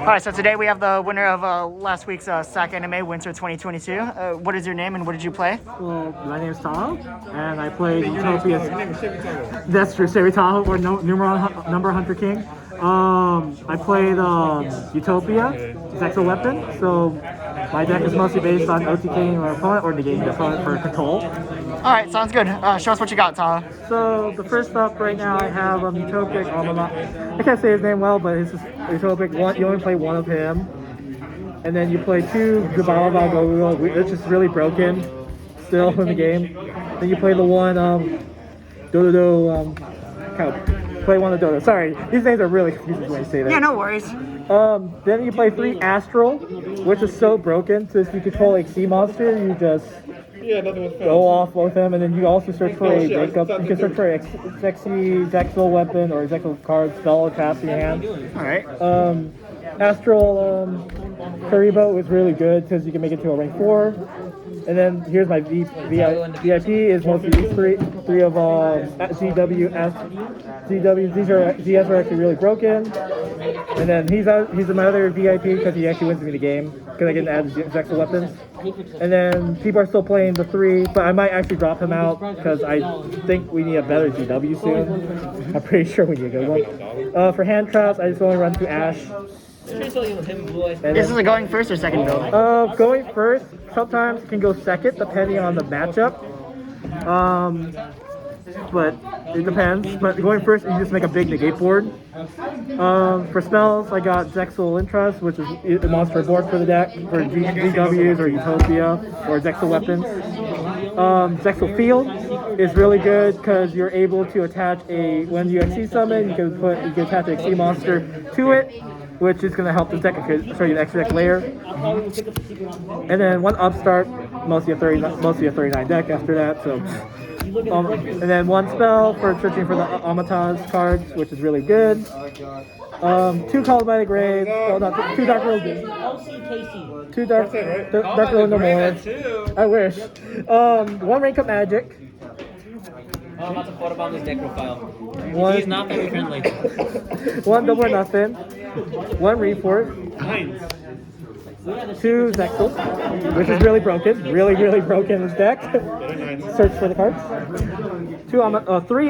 All right, so today we have the winner of last week's SacAnime Winter 2022. What is your name and what did you play? Well, my name is Tahoe, and I played Utopia. That's true, Sherry Tahoe, or number Hunter King. I played Utopia, Zexal Weapon, so my deck is mostly based on OTKing our opponent or negating the opponent for control. All right, sounds good. Show us what you got, Tahoe. So the first up right now I have Utopic. I can't say his name well, but it's Utopic. You only play one of him, and then you play two Gubala, which is really broken still in the game. Then you play the one Dodo. Play one of Dodo. Sorry, these names are really confusing when you say that. Yeah, no worries. Then you play 3 Astral, which is so broken. So if you control a sea monster, you just go off with him, and then you also search for a makeup. You can search for a sexy Zexal weapon or Zexal card spell trap in your hand. All right. Astral Karibo is really good because you can make it to a rank 4. And then here's my VIP is mostly these three of ZS are actually really broken. And then he's my other VIP because he actually wins me the game because I get to add Zexal weapons. And then people are still playing the 3, but I might actually drop him out because I think we need a better GW soon. I'm pretty sure we need a good one. For hand traps, I just only run 2 Ash. This is a going first or second build? Going first, sometimes it can go second depending on the matchup. But it depends. But going first, you just make a big negate board. For spells, I got Zexal Interest, which is a monster board for the deck for GWs or Utopia or Zexal weapons. Zexal Field is really good because you're able to attach when you XC summon, you can attach an XC monster to it, which is going to help the deck show you an extra deck layer. And then one upstart, mostly a 39 deck after that. So, and then one spell for searching for the Amataz cards, which is really good. 2 Columbitic Graves, 2 Dark Roses. 2 Dark Roses no more. I wish. 1 Rank Up Magic. I'm about to photo bomb this deck profile. He's not very friendly. 1 Double or Nothing. 1 Report. 2 Zexal, which is really broken. Really broken in this deck. Search for the cards. 3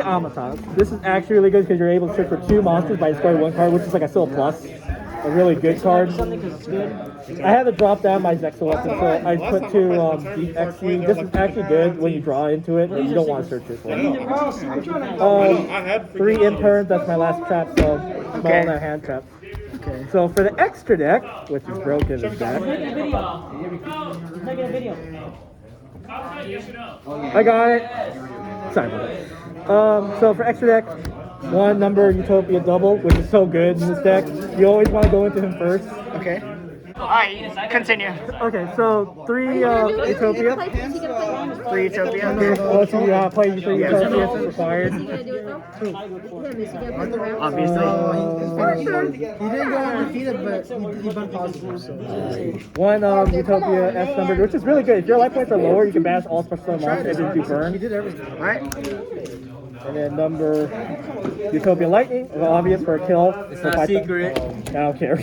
Amatas. This is actually really good because you're able to search for 2 monsters by scoring 1 card, which is like a still plus. A really good card. I had to drop down my Zexal weapon, so I put 2 XC. This is actually good when you draw into it, but you don't want to search this one. 3 Interns, that's my last trap, so small and hand trap. Okay. So for the extra deck, which is broken this deck, I got it. Sorry about that. So for extra deck, 1 number Utopia double, which is so good in this deck. You always want to go into him first. Okay. Alright, continue. Okay, so 3 Utopia. 3 Utopia. Well, so you play 3 Utopia is required. Obviously. He didn't go undefeated, but he went positive. So. 1 Utopia S number, which is really good. If your life points are lower, you can banish all special summon monsters and do burn. He did everything. Alright. And then number Utopia Lightning, obvious for a kill. It's not secret. I don't care.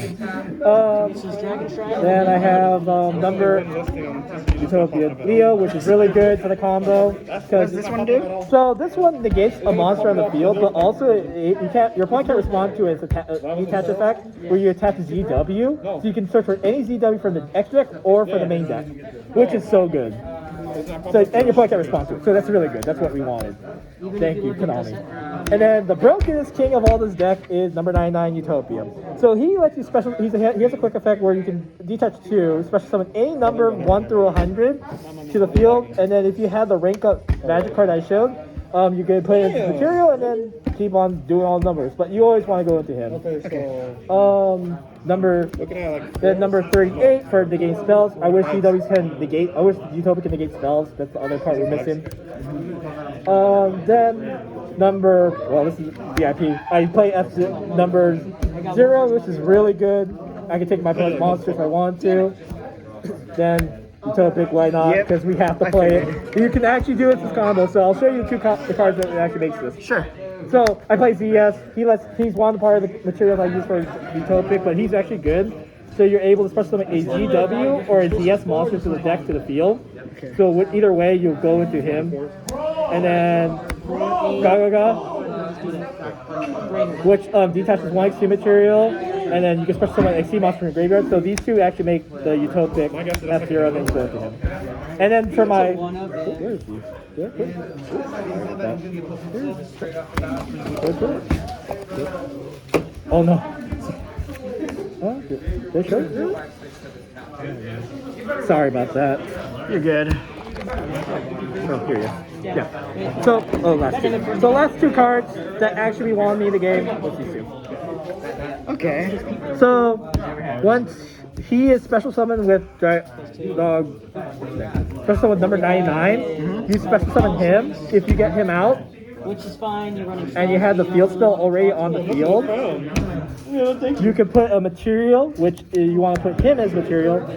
Then I have number Utopia Leo, which is really good for the combo. What does this one do? So this one negates a monster on the field, but also your opponent can't respond to its attach effect, where you attach a ZW. So you can search for any ZW from the extra deck or for the main deck, which is so good. So, and your opponent can't respond to it, so that's really good. That's what we wanted. Thank you, Konami. And then the brokenest king of all this deck is number 99 Utopia. So he lets you special. He has a quick effect where you can detach 2, special summon any number 1 through 100 to the field, and then if you have the rank up magic card I showed, you can put it into material and then keep on doing all the numbers. But you always want to go into him. Okay. Number 38 for negating spells. I wish GWs can negate. I wish Utopia can negate spells. That's the other part we're missing. Then this is VIP. I play number 0, which is really good. I can take my opponent's monster if I want to. Then Utopic, why not? Because we have to play it. You can actually do it with this combo, so I'll show you the cards that actually makes this. Sure. So I play ZS. He's one part of the materials I use for Utopia, but he's actually good. So you're able to special summon a GW or a ZS monster to the deck to the field. Okay. So either way, you'll go into him, and then Gaga, which detaches one XP material, and then you can special summon an XP monster from your graveyard. So these two actually make the Utopic F0, and then you go to him. And then for my where is he? Oh no. Oh, they showed you? Sorry about that. You're good. Oh, here he is. Yeah. So, last two. So last two cards that actually won me the game. What's these two? Okay. So, once he is special summoned with special summon with number 99, you special summon him. If you get him out, Which is fine, you're running. and you have the field spell already on the field, you can put a material, which you want to put him as material.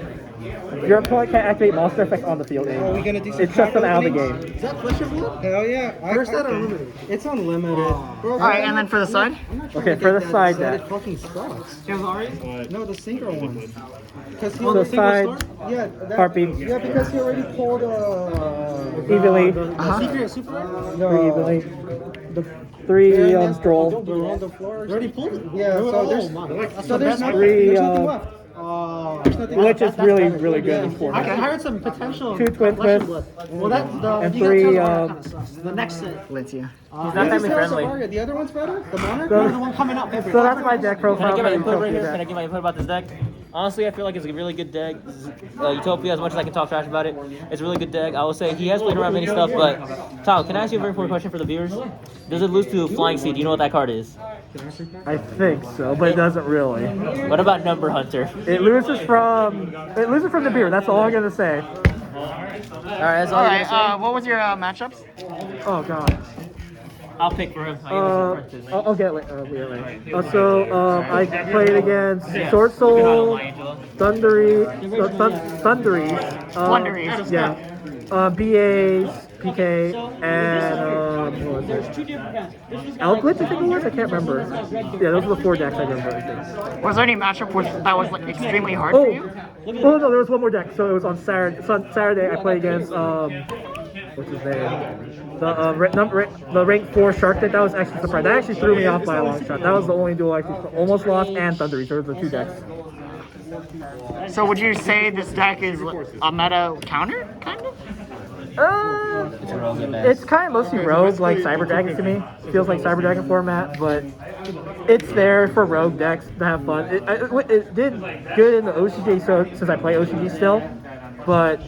Your opponent can't activate monster effects on the field anymore. we gonna do some It shuts them out of the openings? game. Is that pressure blood? Hell yeah. Where's that unlimited? It's unlimited. Bro, All right, and then for the side. Okay, for the side that. It deck. fucking sucks. Ari? No, the synchro one. Because he So the side, yeah, heartbeat, yeah, because he already pulled evenly, Secret super? three evenly, the three stroll, on the floor. Already pulled it? Yeah, so there's nothing, Three, there's nothing left. There's nothing left. which is really, really good in I format. heard some potential. Two twin twists, Well, that the and you three, got kind of sucks. The next set. Lincia. He's Yeah, not just family tell us friendly. Savaria. The other one's better? The Monarch? So- The one coming up. so that's my deck Can I profile give for my input right Utopia here? Can I deck. give my input about this deck? Honestly, I feel like it's a really good deck. Utopia, as much as I can talk trash about it, it's a really good deck. I will say he has played around many stuff, but Tyler, can I ask you a very important question for the viewers? Does it lose to Flying Seed? Do you know what that card is? I think so, but it doesn't really. What about Number Hunter? It loses from the beer. That's all I'm gonna say. Alright, that's all All I'm right. gonna say. What was your matchups? Oh god. I'll pick for him. I'll get it later. So I played against Sword Soul, Thundery, Thunderies. yeah, BAs, PK, and what was it? Two different guys. Outglitch, I think it was. I can't remember. Yeah, those were the four decks I remember. I think. Was there any matchup that was like extremely hard Oh, for you? oh no, there was one more deck. So it was on Saturday. I played against what's his name? The rank 4 Shark deck. That was actually surprised. That actually threw me off by a long shot. That was the only duel I actually almost lost, and Thundery. So those are the two decks. So would you say this deck is a meta counter, kind of? It's kind of mostly rogue, like Cyber Dragon to me. Feels like Cyber Dragon format, but it's there for rogue decks to have fun. It did good in the OCG, so since I play OCG still, but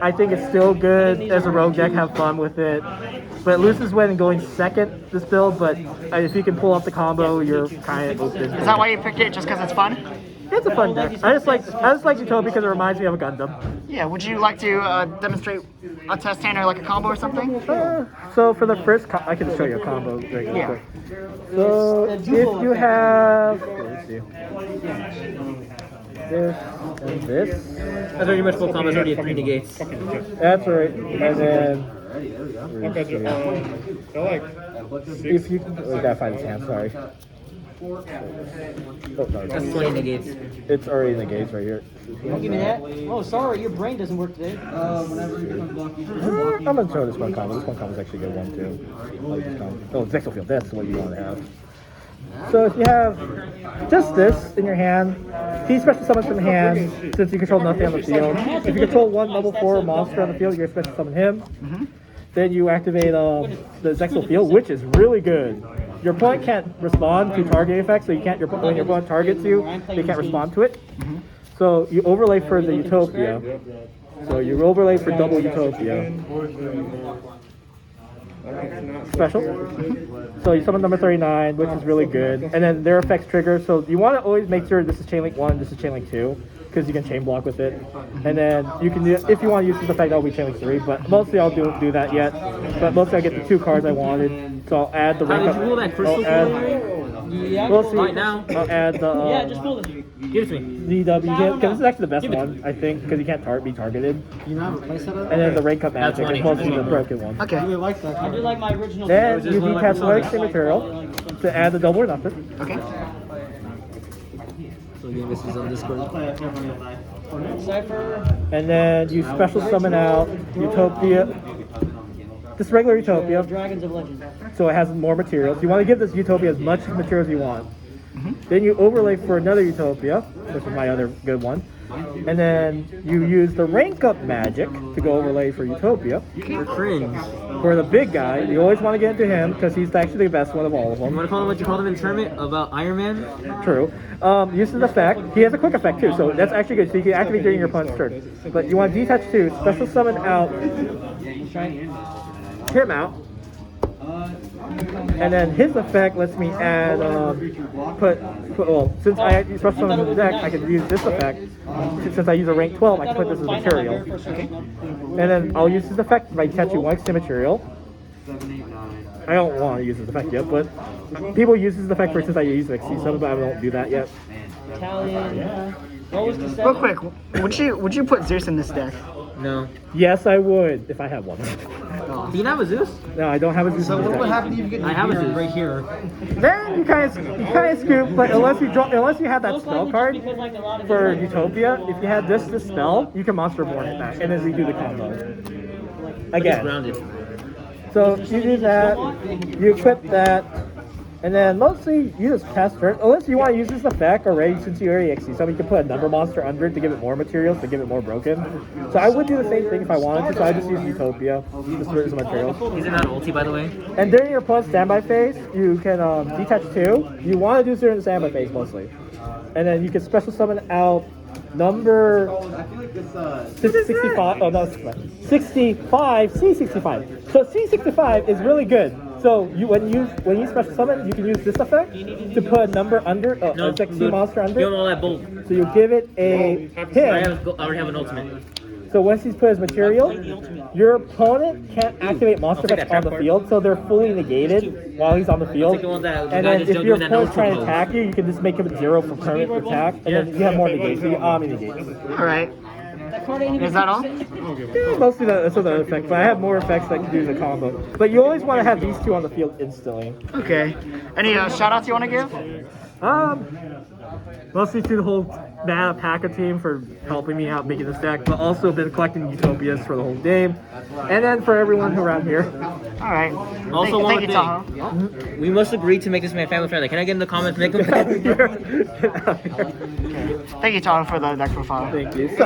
I think it's still good as a rogue deck. Have fun with it. But it loses when going second this build. But if you can pull off the combo, you're kind of open. Is that why you picked it, just because it's fun? It's a fun deck. I just like Utopia because it reminds me of a Gundam. Yeah. Would you like to demonstrate a test hand or like a combo or something? So for the first, I can show you a combo right Yeah. quick. So if you have, let's see, this and this, That's already much full combos, already at 3 negates. that's right, and then if you, we gotta find this hand. Sorry. Oh, no, That's 20 negates. it's already in the gates right here. Don't give me that. Oh, sorry, your brain doesn't work today. I'm gonna show this one combo. This one combo is actually a good one too. I like this combo. Oh, Zexal Field. That's what you want to have. So if you have just this in your hand, he special summons from hand since you control nothing on the field. If you control one level 4 monster on the field, you're special summon him. Then you activate the Zexal Field, which is really good. Your opponent can't respond to target effects, so you can't. When your opponent targets you, they can't respond to it. So you overlay for the Utopia. So you overlay for double Utopia. Special. So you summon number 39, which is really good. And then their effects trigger. So you want to always make sure this is chain link 1, this is chain link 2, because you can chain block with it. And then you can do, if you want to use this effect, that'll be chain link 3. But mostly I'll do that yet. But mostly I get the 2 cards I wanted. So I'll add the How rank did you roll that crystal I'll add, for? Yeah. we'll see. Right now? I'll add the Yeah, just pull it. Give it to me. DW, because this is actually the best one, I think, because you can't be targeted. You know, have a playset of And then the rank up That's magic is 20. mostly the broken one. I Okay. really like that. I do like my original. Then This you is one of my detach one personas. extra material to add the double or nothing. Okay. So again, this is on Discord. Cypher. And then you special summon out Utopia. This regular Utopia, Dragons of Legend. so it has more materials. You want to give this Utopia as much material as you want. Then you overlay for another Utopia, which is my other good one. And then you use the rank up magic to go overlay for Utopia. For cringe. For the big guy, you always want to get into him because he's actually the best one of all of You them. want to call him what you called him in tournament about Iron Man? True. Uses effect. He has a quick effect too, so that's actually good. So you can activate during your opponent's turn. But you want to detach two, special summon out him out. And then his effect lets me add, well, since I special summon the deck, I can use this effect. Since I use a rank 12, I can put this as material. And then I'll use his effect by detaching one extra material. I don't want to use his effect yet, but people use his effect since I use XC summon, but I don't do that yet. Italian. What was the Real second? quick, would you put Zeus in this deck? No. Yes, I would, if I had one. Do you not have a Zeus? No, I don't have a Zeus. So in this what would deck. happen if you get I have a beer Zeus. right here? Then you kind of scoop, but unless you have that Most spell likely card just because, like, a lot of for different- Utopia, if you had this spell, you can Monster Born it back, and then we do the combo. It's Again. grounded. So you do that, you equip that, and then mostly you just pass turn. Unless you want to use this effect already, since you already XC, so you can put a number monster under it to give it more materials, to give it more broken. So I would do the same thing if I wanted to, so I just use Utopia, just for some materials. Is it not ulti, by the way? And during your opponent's standby phase, you can detach two. You want to do during the standby phase mostly. And then you can special summon out number 65. Oh, no, 65. C65. So C65 is really good. So when you special summon, you can use this effect to put a number under, a XC monster under. You don't know that bolt. So you give it a I hit. already have an ultimate. So once he's put his material, your opponent can't activate monster I'll take effects that on the trap field, so they're fully negated while he's on the field. take the one that- the And guy then just if your doing that opponent's no trying to control. attack you, you can just make him 0 for permanent attack, and then you have more negates. So you negates. All right. That card ain't even Is that all? Yeah, mostly that's the effect, but I have more effects that can do the combo. But you always want to have these two on the field instantly. Okay. Any shout outs you want to give? Mostly to the whole Mana Packer team for helping me out making this deck, but also been collecting Utopias for the whole game. And then for everyone around here. All right. Also, thank one you, thing. Tahoe. We must agree to make this man family friendly. Can I get in the comments? Make him. Thank you, Tahoe, for the deck profile. Thank you. Sorry.